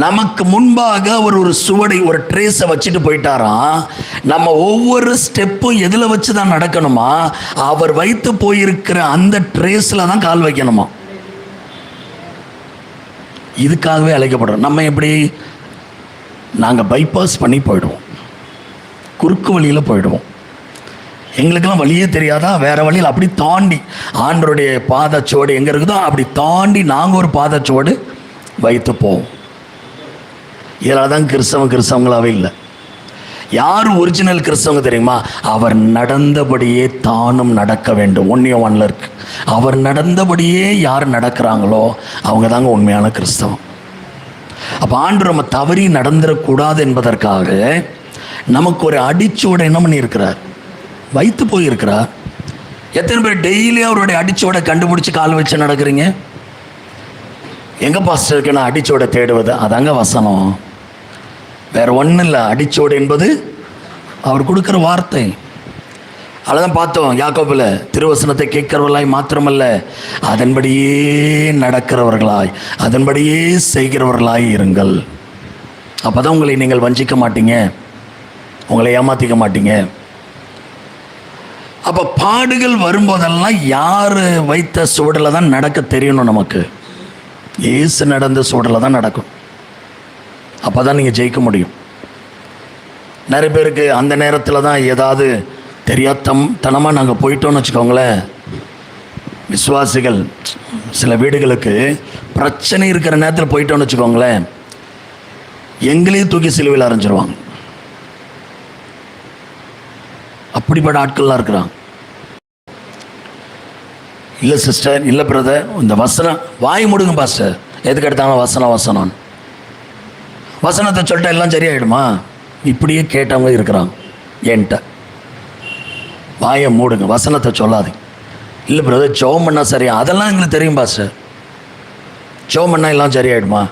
[SPEAKER 2] நமக்கு முன்பாக அவர் ஒரு சுவடை, ஒரு ட்ரேஸை வச்சுட்டு போயிட்டாராம். நம்ம ஒவ்வொரு ஸ்டெப்பும் எதில் வச்சு தான் நடக்கணுமா? அவர் வைத்து போயிருக்கிற அந்த ட்ரேஸில் தான் கால் வைக்கணுமா. இதுக்காகவே அழைக்கப்படுறோம். நம்ம எப்படி? நாங்கள் பைபாஸ் பண்ணி போயிடுவோம், குறுக்கு வழியில் போயிடுவோம். எங்களுக்கெல்லாம் வழியே தெரியாதா? வேறு வழியில் அப்படி தாண்டி ஆண்டவருடைய பாதச்சுவடு எங்கே இருக்குதோ அப்படி தாண்டி நாங்கள் ஒரு பாதச்சுவடு வைத்து போவோம். இதில் தான் கிறிஸ்தவங்களாகவே இல்லை. யார் ஒரிஜினல் கிறிஸ்தவங்க தெரியுமா? அவர் நடந்தபடியே தானும் நடக்க வேண்டும். 1 John இருக்கு. அவர் நடந்தபடியே யார் நடக்கிறாங்களோ அவங்க தாங்க உண்மையான கிறிஸ்தவம். அப்போ ஆண்டவர் நம்ம தவறி நடந்துடக்கூடாது என்பதற்காக நமக்கு ஒரு அடிச்சோட என்ன பண்ணியிருக்கிறார்? வைத்து போயிருக்கிறார். எத்தனை பேர் டெய்லி அவருடைய அடிச்சோட கண்டுபிடிச்சி கால் வச்சு நடக்கிறீங்க? எங்கே பாஸ்டருக்கு நான் அடிச்சோட தேடுவது? அதாங்க வசனம், வேற ஒன்றும் இல்லை. அடிச்சோடு என்பது அவர் கொடுக்குற வார்த்தை. அதான் பார்த்தோம் யாக்கோபில், திருவசனத்தை கேட்கிறவர்களாய் மாத்திரமல்ல அதன்படியே நடக்கிறவர்களாய் அதன்படியே செய்கிறவர்களாய் இருங்கள். அப்போ தான் உங்களை நீங்கள் வஞ்சிக்க மாட்டீங்க, உங்களை ஏமாற்றிக்க மாட்டீங்க. அப்போ பாடுகள் வரும்போதெல்லாம் யார் வைத்த சுவடில் தான் நடக்க தெரியணும். நமக்கு இயேசு நடந்த சுவடில் தான் நடக்கும். அப்போ தான் நீங்கள் ஜெயிக்க முடியும். நிறைய பேருக்கு அந்த நேரத்தில் தான் ஏதாவது தெரியாதனமாக நாங்கள் போயிட்டோன்னு வச்சுக்கோங்களேன். விசுவாசிகள் சில வீடுகளுக்கு பிரச்சனை இருக்கிற நேரத்தில் போயிட்டோன்னு வச்சுக்கோங்களேன், எங்களையும் தூக்கி சிலுவையில் அரைஞ்சிருவாங்க. அப்படிப்பட்ட ஆட்கள்லாம் இருக்கிறாங்க. இல்லை சிஸ்டர், இல்லை பிரதர், இந்த வசனம் வாய் முடுங்க பாஸ்டர், எதுக்கு எடுத்தாலும் வசனம் வசனத்தை சொல்லிட்டா எல்லாம் சரியாயிடுமா? இப்படியே கேட்டவங்க இருக்கிறாங்க என்கிட்ட. வாயை மூடுங்க, வசனத்தை சொல்லாதீங்க. இல்லை பிரதர் ஜெபம் பண்ணால் சரியா? அதெல்லாம் எங்களுக்கு தெரியும் பாஸ்டர், ஜெபம் பண்ணால் எல்லாம் சரியாயிடுமா?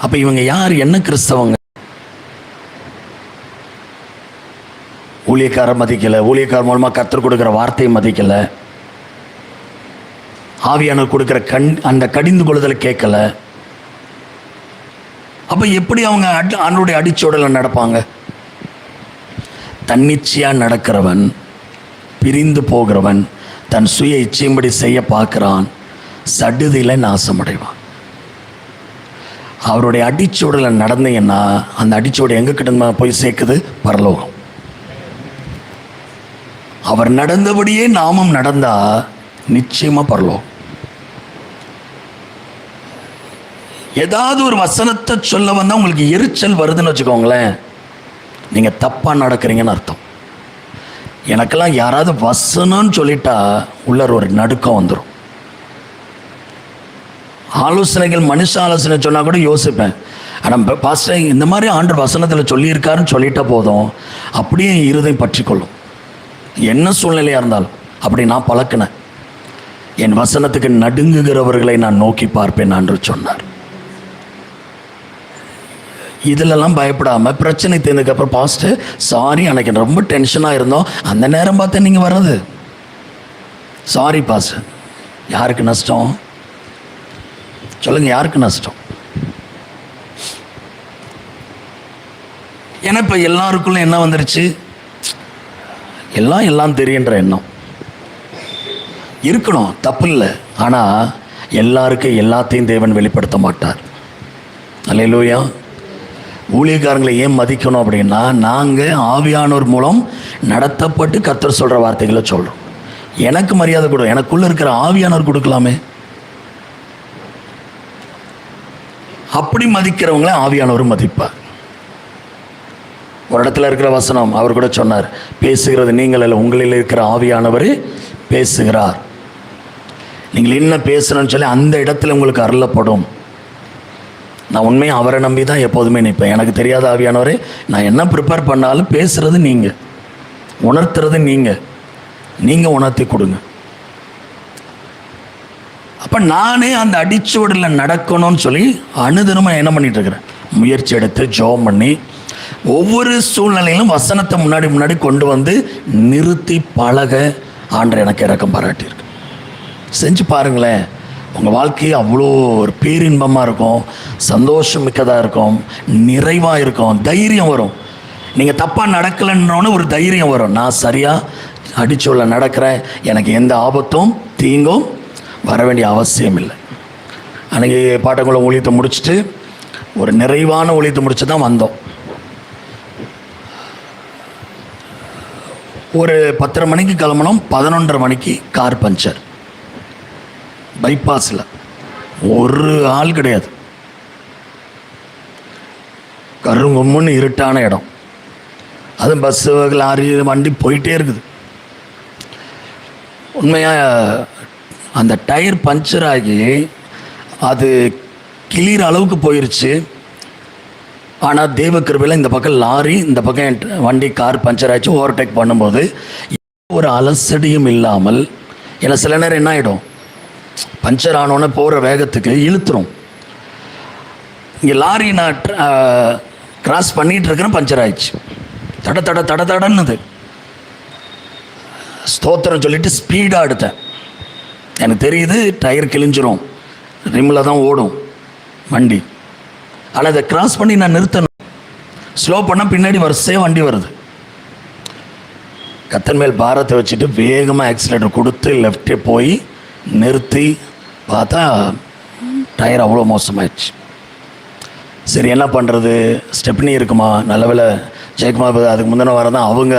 [SPEAKER 2] அப்போ இவங்க யார்? என்ன கிறிஸ்தவங்க? ஊழியக்காரர் மதிக்கலை, ஊழியக்காரர் மூலமாக கர்த்தர் கொடுக்குற வார்த்தையை மதிக்கலை, ஆவியானவர் கொடுக்குற அந்த கடிந்து கொள்ளுதலை கேட்கலை. அப்போ எப்படி அவங்க ஆண்டவருடைய அடிச்சோடல நடப்பாங்க? தன்னிச்சையாக நடக்கிறவன், பிரிந்து போகிறவன், தன் சுய இச்சையும்படி செய்ய பார்க்குறான், சடுதியில் நாசமடைவான். அவருடைய அடிச்சோடல நடந்தீங்கன்னா அந்த அடிச்சோடு எங்கே கிட்ட போய் சேர்க்குது? பரலோகம். அவர் நடந்தபடியே நாமும் நடந்தா நிச்சயமாக பரலோகம். ஏதாவது ஒரு வசனத்தை சொல்ல வந்தால் உங்களுக்கு எரிச்சல் வருதுன்னு வச்சுக்கோங்களேன், நீங்கள் தப்பாக நடக்கிறீங்கன்னு அர்த்தம். எனக்கெல்லாம் யாராவது வசனம்னு சொல்லிட்டா உள்ள ஒரு நடுக்கம் வந்துடும். ஆலோசனைகள், மனுஷ ஆலோசனை சொன்னால் கூட யோசிப்பேன். ஆனால் பாஸ்டர் இந்த மாதிரி ஆண்டவர் வசனத்தில் சொல்லியிருக்காருன்னு சொல்லிட்டா போதும், அப்படியே இருதயம் பற்றிக்கொள்ளும். என்ன சூழ்நிலையாக இருந்தாலும் அப்படி நான் பழக்கினேன். என் வசனத்துக்கு நடுங்குகிறவர்களை நான் நோக்கி பார்ப்பேன் என்று சொன்னார். இதிலெல்லாம் பயப்படாமல் பிரச்சனை தெரிஞ்சதுக்கப்புறம் பாஸ்டர் சாரி, அன்றைக்கி ரொம்ப டென்ஷனாக இருந்தோம், அந்த நேரம் பார்த்து நீங்கள் வர்றது சாரி பாஸ்டர். யாருக்கு நஷ்டம் சொல்லுங்கள்? யாருக்கு நஷ்டம்? ஏன்னா இப்போ எல்லாருக்குள்ள என்ன வந்துருச்சு? எல்லாம் தெரியுன்ற எண்ணம் இருக்கணும், தப்பு இல்லை. ஆனால் எல்லாருக்கும் எல்லாத்தையும் தேவன் வெளிப்படுத்த மாட்டார். அல்லேலூயா. ஊழியக்காரங்களை ஏன் மதிக்கணும் அப்படின்னா, நாங்கள் ஆவியானோர் மூலம் நடத்தப்பட்டு கர்த்தர் சொல்கிற வார்த்தைகளை சொல்கிறோம். எனக்கு மரியாதை கொடு, எனக்குள்ளே இருக்கிற ஆவியானவர் கொடுக்கலாமே. அப்படி மதிக்கிறவங்கள ஆவியானவரும் மதிப்பார். ஒரு இடத்துல இருக்கிற வசனம் அவர் கூட சொன்னார், பேசுகிறது நீங்கள் அல்ல, உங்களில் இருக்கிற ஆவியானவர் பேசுகிறார். நீங்கள் என்ன பேசுகிறேன்னு சொல்லி அந்த இடத்துல உங்களுக்கு அருளப்படும். நான் உண்மையாக அவரை நம்பி தான் எப்போதுமே நிற்பேன். எனக்கு தெரியாத ஆவியானவரே, நான் என்ன ப்ரிப்பேர் பண்ணாலும் பேசுகிறது நீங்கள், உணர்த்துறது நீங்கள் உணர்த்தி கொடுங்க. அப்போ நானே அந்த அடிச்சுவடில் நடக்கணும்னு சொல்லி அனுதினமாக என்ன பண்ணிட்டு இருக்கிறேன்? முயற்சி எடுத்து ஜெபம் பண்ணி ஒவ்வொரு சூழ்நிலையிலும் வசனத்தை முன்னாடி கொண்டு வந்து நிறுத்தி பழக ஆண்டவர் எனக்கு இரக்கம் பாராட்டியிருக்கு. செஞ்சு பாருங்களேன், உங்கள் வாழ்க்கை அவ்வளோ ஒரு பேரின்பமாக இருக்கும், சந்தோஷம் மிக்கதாக இருக்கும், நிறைவாக இருக்கும், தைரியம் வரும். நீங்கள் தப்பாக நடக்கலைன்னொன்னு ஒரு தைரியம் வரும். நான் சரியாக அடிச்சொல்ல நடக்கிறேன், எனக்கு எந்த ஆபத்தும் தீங்கும் வர வேண்டிய அவசியம் இல்லை. அன்றைக்கி பாட்டங்குளம் ஊழியத்தை முடிச்சுட்டு ஒரு நிறைவான ஊழியத்தை முடிச்சு தான் வந்தோம். ஒரு 10:30 மணிக்கு கிளம்பணும், 11:30 மணிக்கு கார் பஞ்சர். பைபாஸில் ஒரு ஆள் கிடையாது. கருங்கும்முன்னு இருட்டான இடம். அதுவும் பஸ்ஸு லாரி வண்டி போயிட்டே இருக்குது. உண்மையாக அந்த டயர் பஞ்சர் ஆகி அது கிளியிற அளவுக்கு போயிடுச்சு. ஆனால் தெய்வ கிருபையில் இந்த பக்கம் லாரி, இந்த பக்கம் வண்டி கார் பஞ்சர் ஆகிடுச்சு. ஓவர்டேக் பண்ணும்போது ஒரு அலசடியும் இல்லாமல், ஏன்னா சில நேரம் என்ன ஆகிடும், பஞ்சர் ஆனோன்னே போகிற வேகத்துக்கு இழுத்துரும். இங்கே லாரி நான் கிராஸ் பண்ணிகிட்டு இருக்கிறேன், பஞ்சர் ஆயிடுச்சு. தட தட தட தடன்னுது. ஸ்தோத்திரம் சொல்லிட்டு ஸ்பீடாக எடுத்தேன். எனக்கு தெரியுது டயர் கிழிஞ்சிரும், ரிம்மில் தான் ஓடும் வண்டி. ஆனால் இதை கிராஸ் பண்ணி நான் நிறுத்தணும். ஸ்லோ பண்ணால் பின்னாடி வரிசையாக வண்டி வருது. கத்தன் மேல் பாரத்தை வச்சுட்டு வேகமாக ஆக்சிலேட்டர் கொடுத்து லெஃப்டே போய் நிறுத்தி பார்த்தா டயர் அவ்வளோ மோசமாயிடுச்சு. சரி என்ன பண்ணுறது, ஸ்டெப்னி இருக்குமா? நல்ல வேளை ஜெயக்குமார் அதுக்கு முந்தின வாரம் தான் அவங்க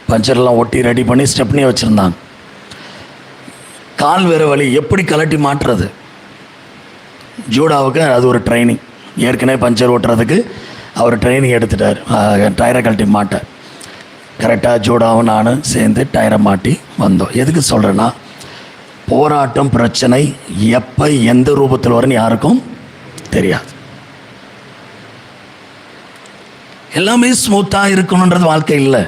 [SPEAKER 2] பஞ்சர்லாம் ஒட்டி ரெடி பண்ணி ஸ்டெப்னியை வச்சுருந்தாங்க. கால் வேறு வலி, எப்படி கலட்டி மாட்டுறது? ஜூடாவுக்கு அது ஒரு ட்ரைனிங். ஏற்கனவே பஞ்சர் ஓட்டுறதுக்கு அவர் ட்ரைனிங் எடுத்துட்டார். டயரை கழட்டி மாட்ட கரெக்டாக ஜூடாவும் நானும் சேர்ந்து டயரை மாட்டி வந்தோம். எதுக்கு சொல்கிறேன்னா, போராட்டம் பிரச்சனை எப்போ எந்த ரூபத்தில் வரும்னு யாருக்கும் தெரியாது. எல்லாமே ஸ்மூத்தாக இருக்கணுன்றது வாழ்க்கை இல்லை.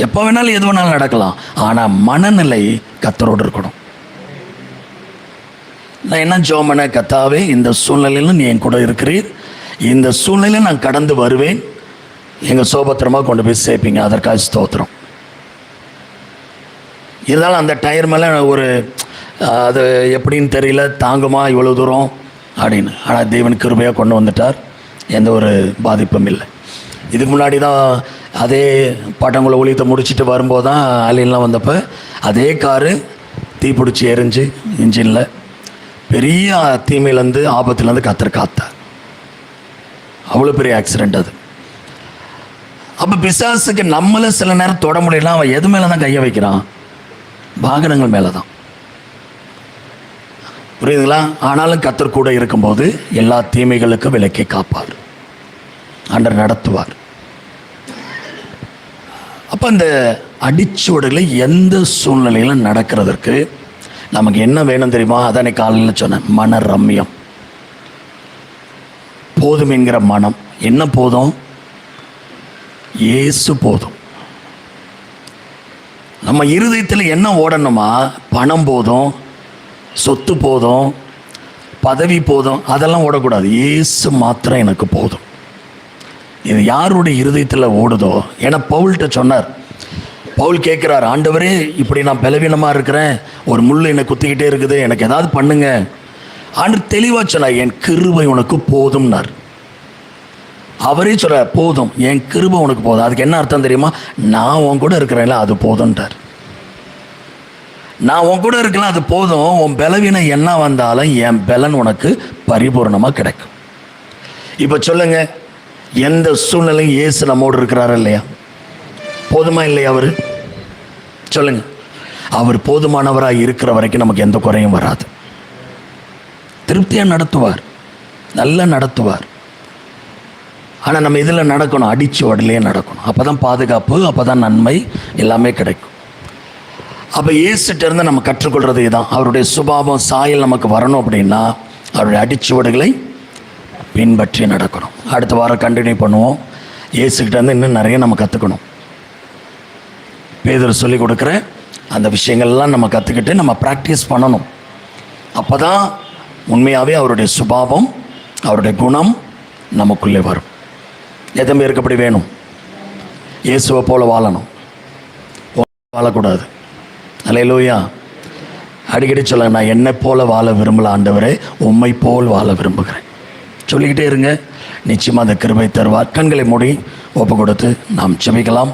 [SPEAKER 2] எப்போ வேணாலும் எது வேணாலும் நடக்கலாம். ஆனால் மனநிலை கர்த்தரோடு இருக்கணும். நான் என்ன ஜெபம் பண்ண, கர்த்தாவே இந்த சூழ்நிலையில் நீ என் கூட இருக்கிறீர், இந்த சூழ்நிலையில் நான் கடந்து வருவேன், எங்கள் சோபத்திரமாக கொண்டு போய் சேர்ப்பீங்க, அதற்காக ஸ்தோத்திரம். இருந்தாலும் அந்த டயர் மேலே ஒரு அது எப்படின்னு தெரியல, தாங்குமா இவ்வளோ தூரம் அப்படின்னு. ஆனால் தேவன் கிருபையாக கொண்டு வந்துட்டார், எந்த ஒரு பாதிப்பும் இல்லை. இதுக்கு முன்னாடி தான் அதே பாட்டங்குள்ள ஊழியத்தை முடிச்சுட்டு வரும்போது தான் அலையெல்லாம் வந்தப்போ அதே காரு தீப்பிடிச்சி எரிஞ்சு இன்ஜினில் பெரிய தீமையிலேருந்து ஆபத்துலேருந்து கத்தர் காத்தார். அவ்வளோ பெரிய ஆக்சிடெண்ட் அது. அப்போ பிசாசுக்கு நம்மளை சில நேரம் தொட முடியலாம். அவன் எது மேலே தான் கையை வைக்கிறான்? வாகனங்கள் மேலே தான். புரியுதுங்களா? ஆனாலும் கத்தர் கூட இருக்கும்போது எல்லா தீமைகளுக்கும் விலக்கி காப்பார், ஆண்டவர் நடத்துவார். அப்போ அந்த அடிச்சுவடுகளை எந்த சூழ்நிலையிலும் நடக்கிறதற்கு நமக்கு என்ன வேணும் தெரியுமா? அதானே காலையில் சொன்னேன், மன ரம்யம். போதும் என்கிற மனம். என்ன போதும்? இயேசு போதும். நம்ம இருதயத்தில் என்ன ஓடணுமா? பணம் போதும், சொத்து போதும், பதவி போதும், அதெல்லாம் ஓடக்கூடாது. இயேசு மாத்திரம் எனக்கு போதும். இது யாருடைய இருதயத்தில் ஓடுதோ? ஏன்னா பவுல்கிட்ட சொன்னார். பவுல் கேட்குறார், ஆண்டவரே இப்படி நான் பலவீனமாக இருக்கிறேன், ஒரு முள் என்னை குத்திக்கிட்டே இருக்குது, எனக்கு ஏதாவது பண்ணுங்க. ஆண்டவர் தெளிவாக சொன்னார், என் கிருபை உனக்கு போதும்னார். அவரே சொல்கிறார், போதும், என் கிருபை உனக்கு போதும். அதுக்கு என்ன அர்த்தம் தெரியுமா? நான் உன் கூட இருக்கிறேன்ல, அது போதும்ன்றார். நான் உன் கூட இருக்கலாம், அது போதும். உன் பலவீனம் என்ன வந்தாலும் என் பலன் உனக்கு பரிபூர்ணமாக கிடைக்கும். இப்போ சொல்லுங்க, எந்த சூழ்நிலையும் இயேசு நம்மோடு இருக்கிறாரா இல்லையா? போதுமா இல்லையா? அவர் சொல்லுங்க. அவர் போதுமானவராக இருக்கிற வரைக்கும் நமக்கு எந்த குறையும் வராது. திருப்தியாக நடத்துவார், நல்லா நடத்துவார். ஆனால் நம்ம இதில் நடக்கணும், அடிச்சு உடலையே நடக்கணும். அப்போ தான் பாதுகாப்பு, அப்போ தான் நன்மை எல்லாமே கிடைக்கும். அப்போ இயேசுகிட்ட இருந்து நம்ம கற்றுக்கொள்கிறது இதுதான். அவருடைய சுபாவம் சாயல் நமக்கு வரணும் அப்படின்னா அவருடைய அடிச்சுவடுகளை பின்பற்றி நடக்கணும். அடுத்த வாரம் கண்டினியூ பண்ணுவோம். இயேசுகிட்ட இருந்து இன்னும் நிறைய நம்ம கற்றுக்கணும். பேதுரு சொல்லி கொடுக்குற அந்த விஷயங்கள்லாம் நம்ம கற்றுக்கிட்டு நம்ம ப்ராக்டிஸ் பண்ணணும். அப்போ தான் உண்மையாகவே அவருடைய சுபாவம், அவருடைய குணம் நமக்குள்ளே வரும். எத்தனை பேருக்கு அப்படி வேணும்? இயேசுவை போல வாழணும், வாழக்கூடாது. அல்லேலூயா. அடிக்கடி சொல்லுங்க, நான் என்னை போல வாழ விரும்பல ஆண்டவரே, உம்மை போல் வாழ விரும்புகிறேன். சொல்லிக்கிட்டே இருங்க, நிச்சயமாக அந்த கிருபை தருவார். கண்களை மூடி ஒப்பு கொடுத்து நாம் ஜெபிக்கலாம்.